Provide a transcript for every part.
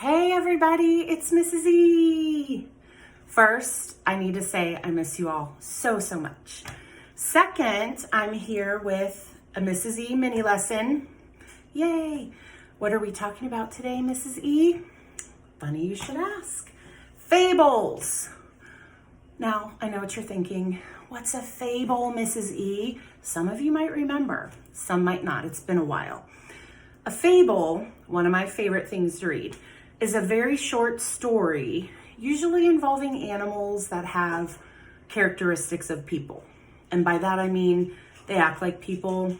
Hey everybody, it's Mrs. E. First, I need to say I miss you all so much. Second, I'm here with a Mrs. E mini lesson. Yay! What are we talking about today, Mrs. E? Funny you should ask. Fables. Now, I know what you're thinking. What's a fable, Mrs. E? Some of you might remember, some might not. It's been a while. A fable, one of my favorite things to read, is a very short story, usually involving animals that have characteristics of people. And by that I mean they act like people.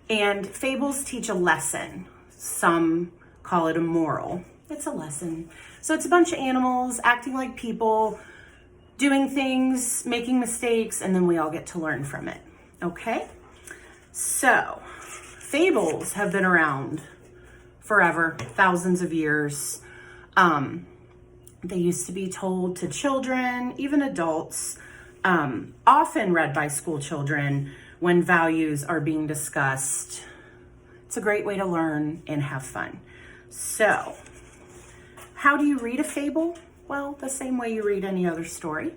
And fables teach a lesson. Some call it a moral. It's a lesson. So it's a bunch of animals acting like people, doing things, making mistakes, and then we all get to learn from it. Okay? So, fables have been around forever, thousands of years. They used to be told to children, even adults, often read by school children when values are being discussed. It's a great way to learn and have fun. So, how do you read a fable? Well, the same way you read any other story.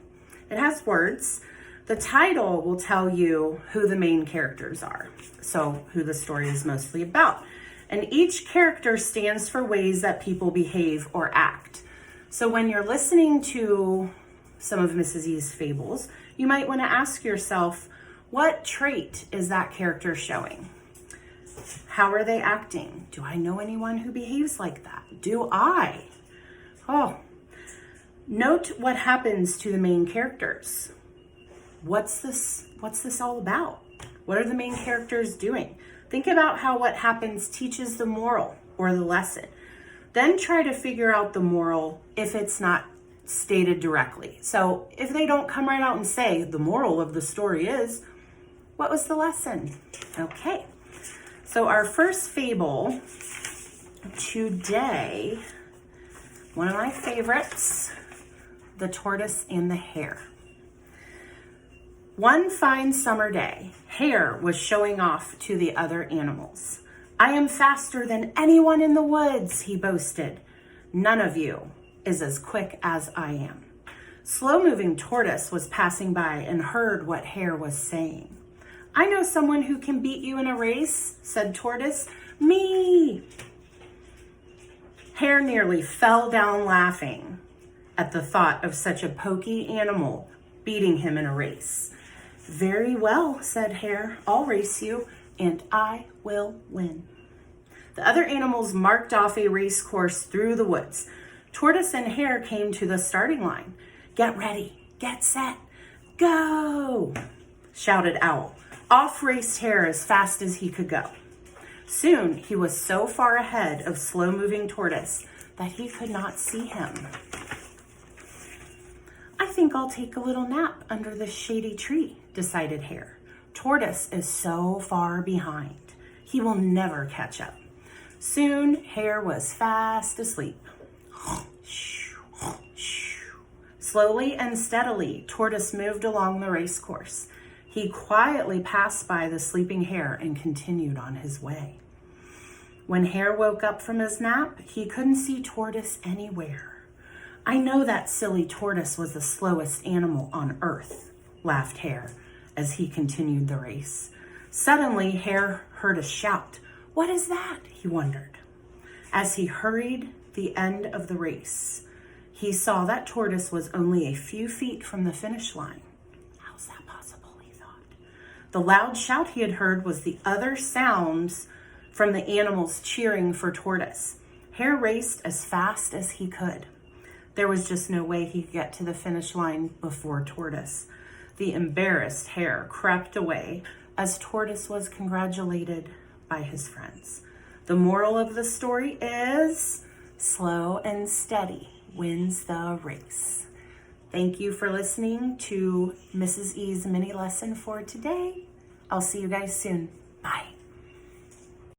It has words. The title will tell you who the main characters are, so who the story is mostly about. And each character stands for ways that people behave or act. So when you're listening to some of Mrs. E's fables, you might want to ask yourself, what trait is that character showing? How are they acting? Do I know anyone who behaves like that? Do I? Note what happens to the main characters. What's this all about? What are the main characters doing? Think about how what happens teaches the moral or the lesson. Then try to figure out the moral if it's not stated directly. So if they don't come right out and say the moral of the story is, what was the lesson? Okay. So our first fable today, one of my favorites, the Tortoise and the Hare. One fine summer day, Hare was showing off to the other animals. "I am faster than anyone in the woods," he boasted. "None of you is as quick as I am." Slow-moving Tortoise was passing by and heard what Hare was saying. "I know someone who can beat you in a race," said Tortoise. "Me!" Hare nearly fell down laughing at the thought of such a poky animal beating him in a race. "Very well," said Hare. "I'll race you, and I will win." The other animals marked off a race course through the woods. Tortoise and Hare came to the starting line. "Get ready, get set, go!" shouted Owl. Off raced Hare as fast as he could go. Soon he was so far ahead of slow-moving Tortoise that he could not see him. "I think I'll take a little nap under this shady tree," decided Hare. "Tortoise is so far behind. He will never catch up." Soon, Hare was fast asleep. Slowly and steadily, Tortoise moved along the race course. He quietly passed by the sleeping Hare and continued on his way. When Hare woke up from his nap, he couldn't see Tortoise anywhere. "I know that silly Tortoise was the slowest animal on earth," laughed Hare as he continued the race. Suddenly, Hare heard a shout. "What is that?" he wondered. As he hurried the end of the race, he saw that Tortoise was only a few feet from the finish line. How's that possible, he thought. The loud shout he had heard was the other sounds from the animals cheering for Tortoise. Hare raced as fast as he could. There was just no way he could get to the finish line before Tortoise. The embarrassed Hare crept away as Tortoise was congratulated by his friends. The moral of the story is slow and steady wins the race. Thank you for listening to Mrs. E's mini lesson for today. I'll see you guys soon. Bye.